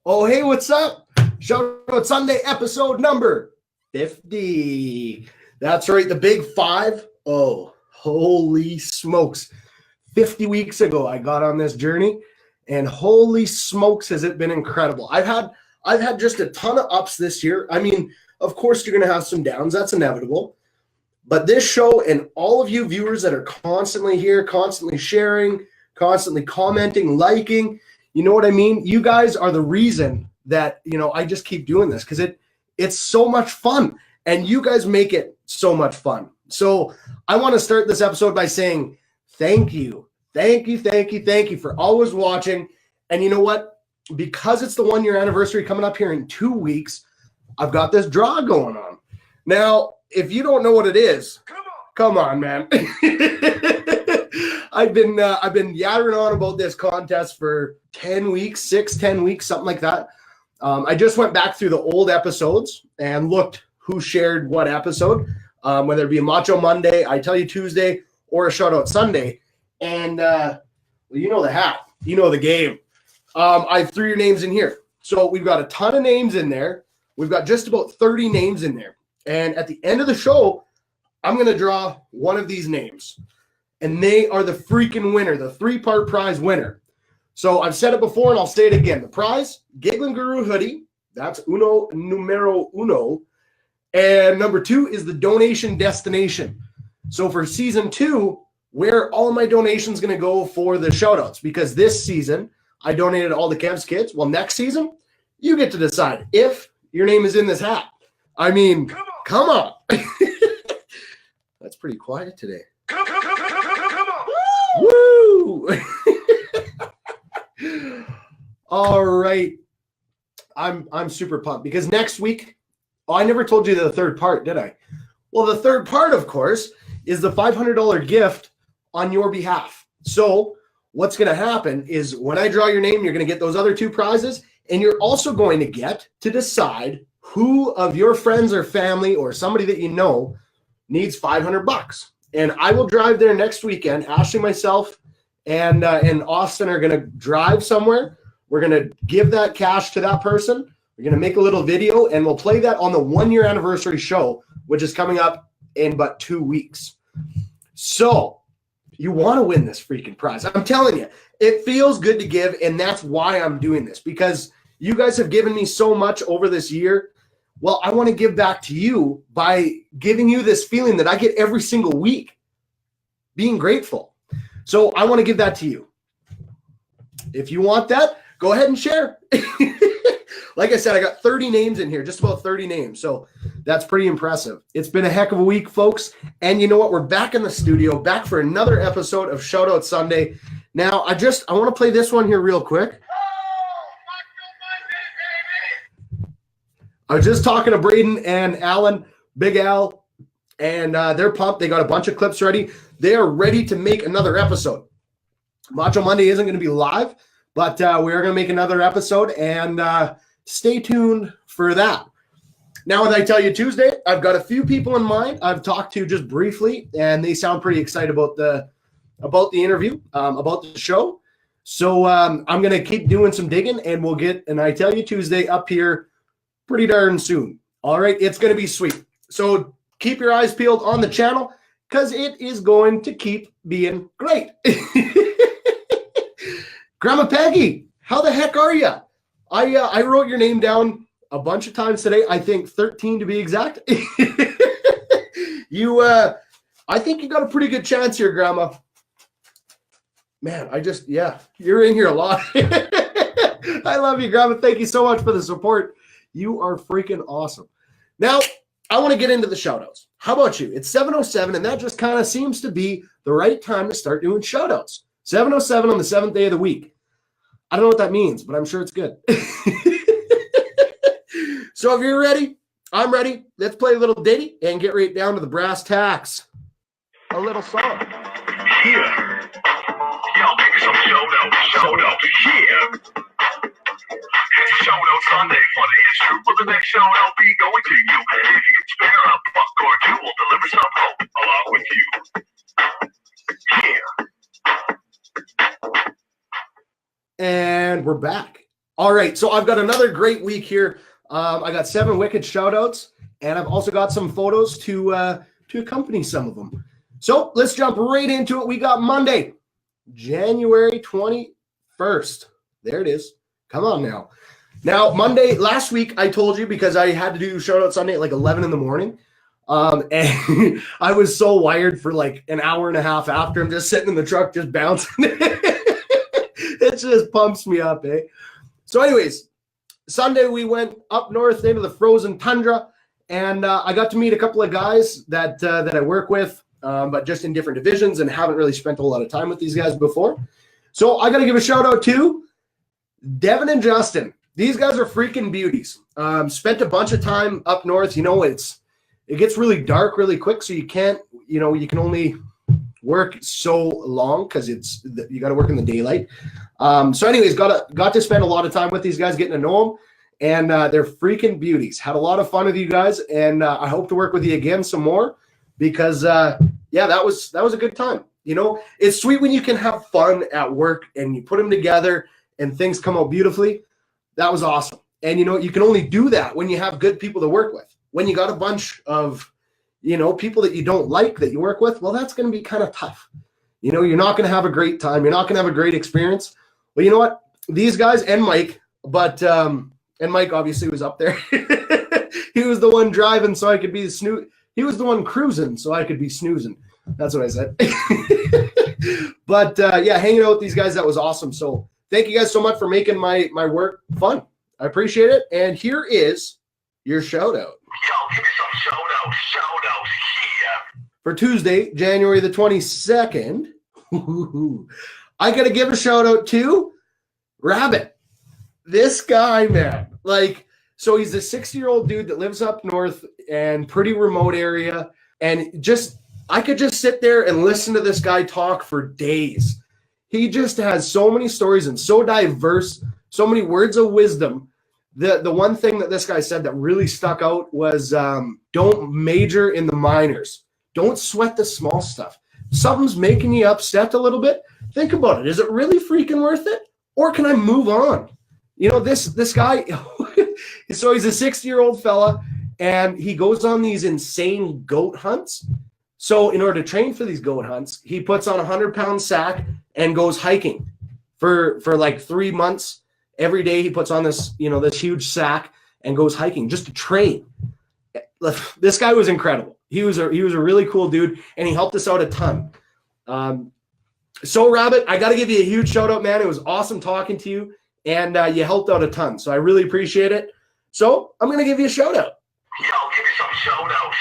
Oh, hey, what's up? Shout Out Sunday episode number 50. That's right, the big 5. Oh, holy smokes. 50 weeks ago, I got on this journey, and holy smokes, has it been incredible. I've had just a ton of ups this year. I mean, of course, you're going to have some downs. That's inevitable. But this show and all of you viewers that are constantly here, constantly sharing, constantly commenting, liking, you know what I mean? You guys are the reason that, I just keep doing this because it's so much fun and you guys make it so much fun. So I want to start this episode by saying thank you. Thank you for always watching. And you know what? Because it's the 1-year anniversary coming up here in 2 weeks, I've got this draw going on. Now, if you don't know what it is, come on, man. I've been yattering on about this contest for 10 weeks, 10 weeks, something like that. I just went back through the old episodes and looked who shared what episode, whether it be a Macho Monday, I Tell You Tuesday, or a Shout Out Sunday. And, well, you know the hat. You know the game. I threw your names in here. So we've got a ton of names in there. We've got just about 30 names in there. And at the end of the show, I'm going to draw one of these names. And they are the freaking winner, the 3-part prize winner. So I've said it before and I'll say it again. The prize, Gigglin Guru hoodie. That's numero uno. And number 2 is the donation destination. So for season 2, where all of my donations going to go for the shoutouts, because this season I donated all the Kev's kids. Well, next season, you get to decide if your name is in this hat. I mean, come on. That's pretty quiet today. Come on. Woo! All right. I'm super pumped because next week, I never told you the third part, did I? Well, the third part, of course, is the $500 gift on your behalf. So what's going to happen is when I draw your name, you're going to get those other 2 prizes, and you're also going to get to decide who of your friends or family or somebody that you know needs $500. And I will drive there next weekend. Ashley, myself, and Austin are going to drive somewhere. We're going to give that cash to that person. We're going to make a little video, and we'll play that on the 1-year anniversary show, which is coming up in but 2 weeks. So you want to win this freaking prize. I'm telling you, it feels good to give, and that's why I'm doing this, because you guys have given me so much over this year. Well, I want to give back to you by giving you this feeling that I get every single week, being grateful. So I want to give that to you. If you want that, go ahead and share. Like I said, I got 30 names in here, just about 30 names. So that's pretty impressive. It's been a heck of a week, folks. And you know what? We're back in the studio, back for another episode of Shout Out Sunday. Now, I want to play this one here real quick. I was just talking to Braden and Alan, Big Al, and they're pumped. They got a bunch of clips ready. They are ready to make another episode. Macho Monday isn't going to be live, but we are going to make another episode, and stay tuned for that. Now, as I Tell You Tuesday, I've got a few people in mind I've talked to just briefly, and they sound pretty excited about the interview, about the show. So I'm going to keep doing some digging, and we'll get an I Tell You Tuesday up here pretty darn soon. All right, it's going to be sweet. So keep your eyes peeled on the channel because it is going to keep being great. Grandma Peggy, how the heck are you? I wrote your name down a bunch of times today. I think 13 to be exact. I think you got a pretty good chance here, Grandma. Man, you're in here a lot. I love you, Grandma. Thank you so much for the support. You are freaking awesome. Now, I want to get into the shout-outs. How about you? It's 7:07, and that just kind of seems to be the right time to start doing shout-outs. 7:07 on the 7th day of the week. I don't know what that means, but I'm sure it's good. So if you're ready, I'm ready. Let's play a little ditty and get right down to the brass tacks. A little song. Here. Y'all give me some shout-out here. It's Shout Out Sunday, funny it's true. Will the next shout-out be going to you? If you can spare a buck or two, we'll deliver some hope along with you. Here. And we're back. All right, so I've got another great week here. I got 7 wicked shout outs, and I've also got some photos to accompany some of them. So let's jump right into it. We got Monday, January 21st. There it is. Come on now. Now, Monday, last week, I told you because I had to do shout out Sunday at like 11 in the morning. And I was so wired for like an hour and a half after. I'm just sitting in the truck, just bouncing. It just pumps me up, eh? So anyways, Sunday we went up north into the frozen tundra, and I got to meet a couple of guys that I work with, but just in different divisions, and haven't really spent a whole lot of time with these guys before. So I got to give a shout out to Devin and Justin. These guys are freaking beauties. Spent a bunch of time up north. You know, it gets really dark really quick, so you can't, you can only work so long because you got to work in the daylight. So anyways, got to spend a lot of time with these guys, getting to know them, and they're freaking beauties. Had a lot of fun with you guys, and I hope to work with you again some more because yeah, that was a good time. It's sweet when you can have fun at work and you put them together and things come out beautifully. That was awesome. And you can only do that when you have good people to work with. When you got a bunch of people that you don't like that you work with, well, that's going to be kind of tough. You're not going to have a great time. You're not going to have a great experience. Well, you know what? These guys and Mike, and Mike obviously was up there. He was the one driving so I could be the snooze. He was the one cruising so I could be snoozing. That's what I said. But yeah, hanging out with these guys, that was awesome. So thank you guys so much for making my work fun. I appreciate it. And here is your shout out. Yo, give me some shout outs here. For Tuesday, January the 22nd, I got to give a shout out to Rabbit. This guy, man. So he's a 60-year-old dude that lives up north and pretty remote area. And I could just sit there and listen to this guy talk for days. He just has so many stories and so diverse, so many words of wisdom. The one thing that this guy said that really stuck out was don't major in the minors. Don't sweat the small stuff. Something's making you upset a little bit. Think about it. Is it really freaking worth it? Or can I move on? This guy, so he's a 60-year-old fella, and he goes on these insane goat hunts. So in order to train for these goat hunts, he puts on a 100-pound sack and goes hiking for like 3 months. Every day he puts on this huge sack and goes hiking just to train. This guy was incredible. He was a really cool dude, and he helped us out a ton. So Rabbit, I got to give you a huge shout out, man. It was awesome talking to you, and you helped out a ton. So I really appreciate it. So I'm going to give you a shout out. Yo, give me some shout outs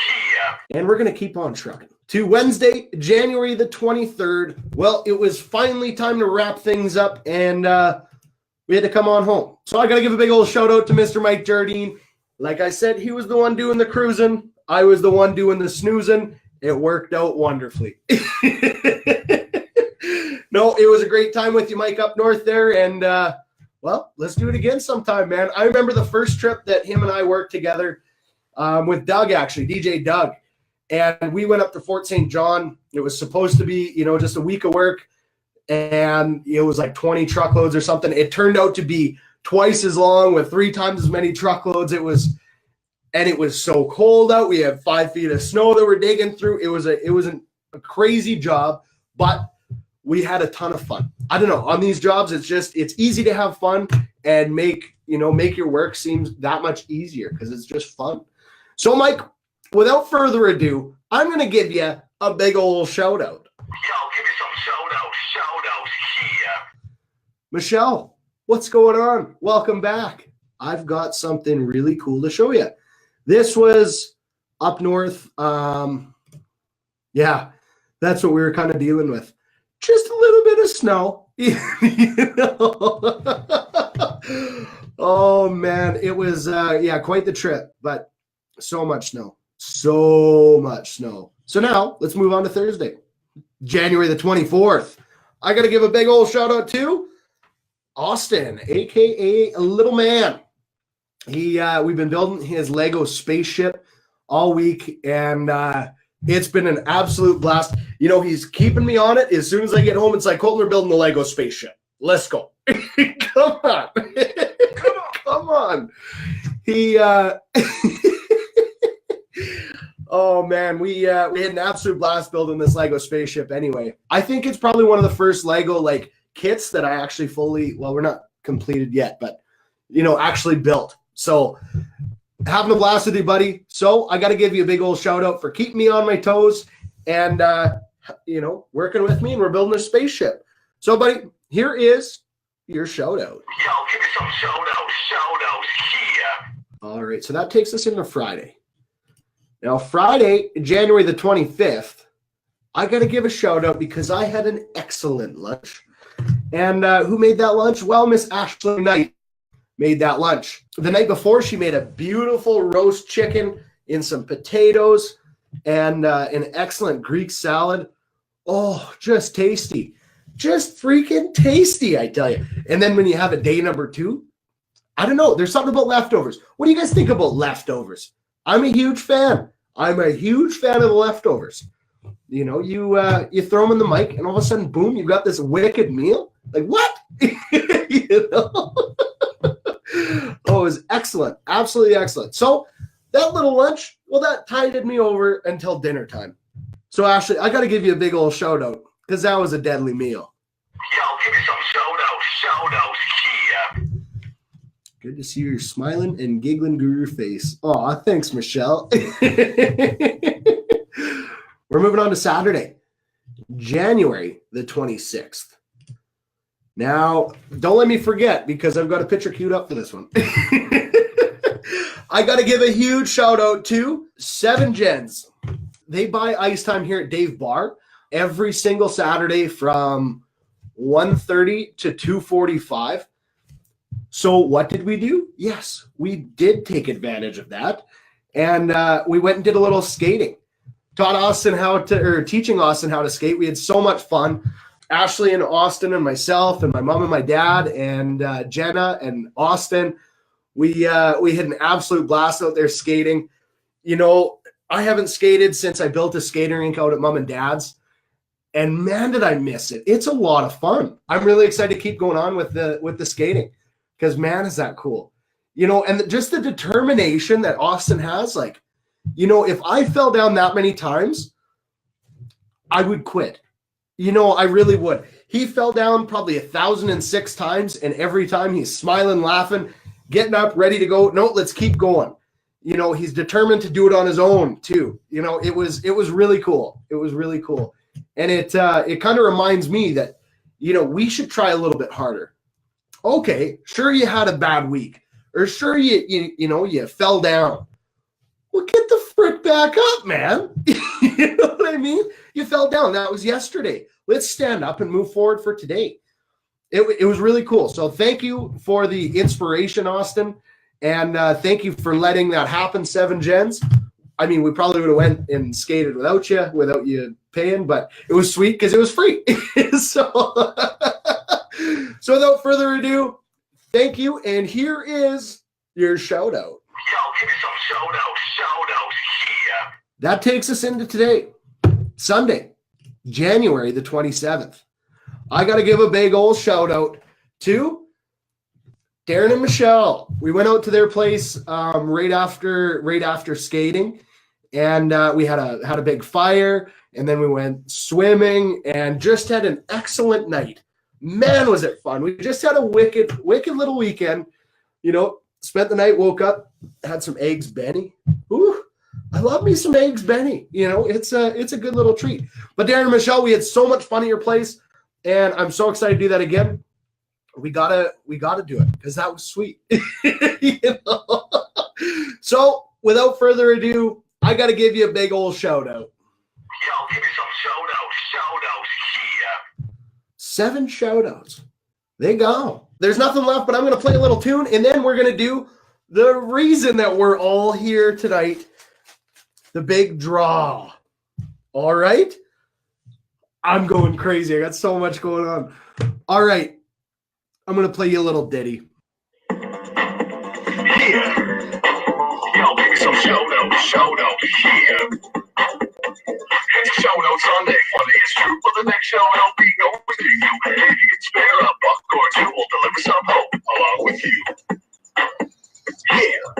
here. And we're going to keep on trucking. To Wednesday, January the 23rd. Well, it was finally time to wrap things up, and we had to come on home. So I got to give a big old shout out to Mr. Mike Jardine. Like I said, he was the one doing the cruising. I was the one doing the snoozing. It worked out wonderfully. No, it was a great time with you, Mike, up north there. And, well, let's do it again sometime, man. I remember the first trip that him and I worked together with Doug, actually, DJ Doug. And we went up to Fort St. John. It was supposed to be, just a week of work. And it was like 20 truckloads or something. It turned out to be twice as long with 3 times as many truckloads. It was so cold out. We had 5 feet of snow that we're digging through. It was a crazy job, but we had a ton of fun. I don't know. On these jobs, it's easy to have fun and make your work seem that much easier because it's just fun. So, Mike, without further ado, I'm going to give you a big old shout out. Yo, give me some shout outs here. Michelle, what's going on? Welcome back. I've got something really cool to show you. This was up north. Yeah, that's what we were kind of dealing with. Just a little bit of snow. Oh, man. It was, quite the trip, but so much snow. So much snow. So now let's move on to Thursday, January the 24th. I got to give a big old shout out to Austin, a.k.a. Little Man. We've been building his Lego spaceship all week, and it's been an absolute blast. He's keeping me on it. As soon as I get home, it's like, Colten, we're building the Lego spaceship. Let's go. Come on. Come on. He oh man, we had an absolute blast building this Lego spaceship anyway. I think it's probably one of the first Lego like kits that I actually fully, well, we're not completed yet, but actually built. So having a blast with you, buddy. So I got to give you a big old shout out for keeping me on my toes and working with me, and we're building a spaceship. So buddy, here is your shout out. Yo, give me some shout outs here. All right, so that takes us into Friday. Now, Friday, January the 25th, I got to give a shout out because I had an excellent lunch. And who made that lunch? Well, Miss Ashley Knight made that lunch. The night before, she made a beautiful roast chicken in some potatoes and an excellent Greek salad. Oh, just tasty. Just freaking tasty, I tell you. And then when you have a day number 2, I don't know. There's something about leftovers. What do you guys think about leftovers? I'm a huge fan. I'm a huge fan of the leftovers. You throw them in the mic, and all of a sudden, boom, you got this wicked meal. Like, what? Oh, it was excellent. Absolutely excellent. So that little lunch, well, that tided me over until dinner time. So, Ashley, I got to give you a big old shout out because that was a deadly meal. Yo, give me some shout outs here. Good to see your smiling and giggling guru face. Aw, thanks, Michelle. We're moving on to Saturday, January the 26th. Now, don't let me forget because I've got a picture queued up for this one. I got to give a huge shout out to 7 Gens. They buy ice time here at Dave Bar every single Saturday from 1:30 to 2:45. So what did we do? Yes, we did take advantage of that. And we went and did a little skating. Teaching Austin how to skate. We had so much fun. Ashley and Austin and myself and my mom and my dad and Jenna and Austin. We had an absolute blast out there skating. I haven't skated since I built a skating rink out at mom and dad's. And man, did I miss it. It's a lot of fun. I'm really excited to keep going on with the skating. Because, man, is that cool. And just the determination that Austin has, like, if I fell down that many times, I would quit. I really would. He fell down probably 1,006 times, and every time he's smiling, laughing, getting up, ready to go. No, let's keep going. He's determined to do it on his own, too. It was really cool. It was really cool. And it kind of reminds me that, we should try a little bit harder. Okay, sure you had a bad week, or sure you fell down. Well, get the frick back up, man. You know what I mean? You fell down. That was yesterday. Let's stand up and move forward for today. It was really cool. So thank you for the inspiration, Austin, and thank you for letting that happen, 7 Gens. I mean, we probably would have went and skated without you paying, but it was sweet because it was free. So without further ado, thank you, and here is your shout out. Yo, give me some shout outs here. That takes us into today, Sunday, January the 27th. I got to give a big old shout out to Darren and Michelle. We went out to their place right after skating, and we had a big fire, and then we went swimming and just had an excellent night. Man, was it fun. We just had a wicked little weekend. Spent the night, woke up, had some eggs Benny. Ooh, I love me some eggs Benny. It's a good little treat. But Darren and Michelle, we had so much fun at your place, and I'm so excited to do that again. We gotta do it because that was sweet. So without further ado, I gotta give you a big old shout out. Yo, give me some shout outs here. 7 shout outs. There you go. There's nothing left, but I'm going to play a little tune, and then we're going to do the reason that we're all here tonight, the big draw. All right? I'm going crazy. I got so much going on. All right. I'm going to play you a little ditty. Here. Yo, give me some shout outs here. Show notes Sunday, funny it's true. But the next show will be going to you. If you can spare a buck or two, we'll deliver some hope along with you. Yeah.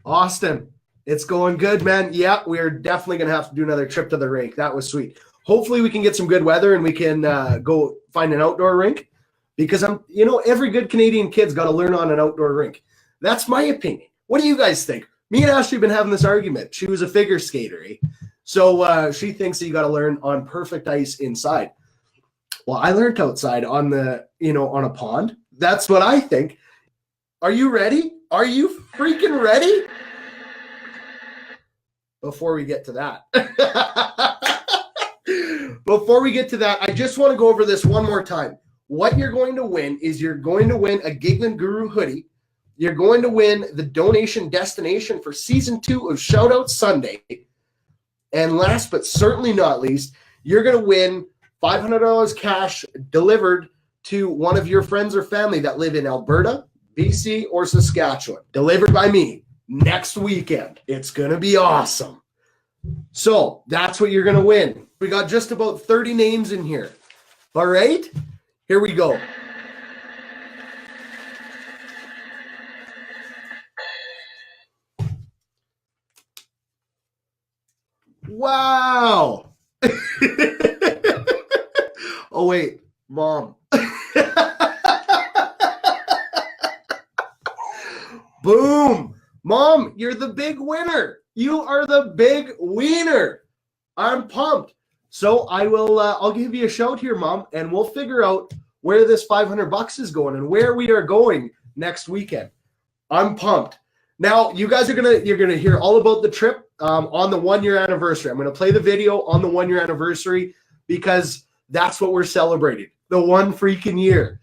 Austin, it's going good, man. Yeah, we're definitely going to have to do another trip to the rink. That was sweet. Hopefully we can get some good weather and we can go find an outdoor rink, because every good Canadian kid's got to learn on an outdoor rink. That's my opinion. What do you guys think? Me and Ashley have been having this argument. She was a figure skater, eh? So she thinks that you got to learn on perfect ice inside. Well, I learned outside on on a pond. That's what I think. Are you ready? Are you freaking ready? Before we get to that, I just want to go over this one more time. What you're going to win is you're going to win a Gigglin Guru hoodie. You're going to win the donation destination for season 2 of Shoutout Sunday. And last but certainly not least, you're going to win $500 cash delivered to one of your friends or family that live in Alberta, BC, or Saskatchewan. Delivered by me next weekend. It's going to be awesome. So that's what you're going to win. We got just about 30 names in here. All right, here we go. Wow. Oh, wait, Mom. Boom. Mom, you're the big winner. You are the big wiener. I'm pumped. So I'll give you a shout here, Mom, and we'll figure out where this $500 is going and where we are going next weekend. I'm pumped. Now, you guys you're gonna hear all about the trip on the 1-year anniversary. I'm gonna play the video on the 1-year anniversary because that's what we're celebrating, the 1 freaking year.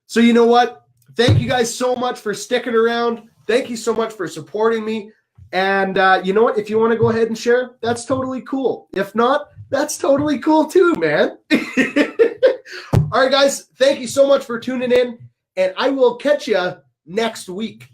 So you know what? Thank you guys so much for sticking around. Thank you so much for supporting me. And you know what? If you want to go ahead and share, that's totally cool. If not, that's totally cool too, man. All right, guys. Thank you so much for tuning in. And I will catch you next week.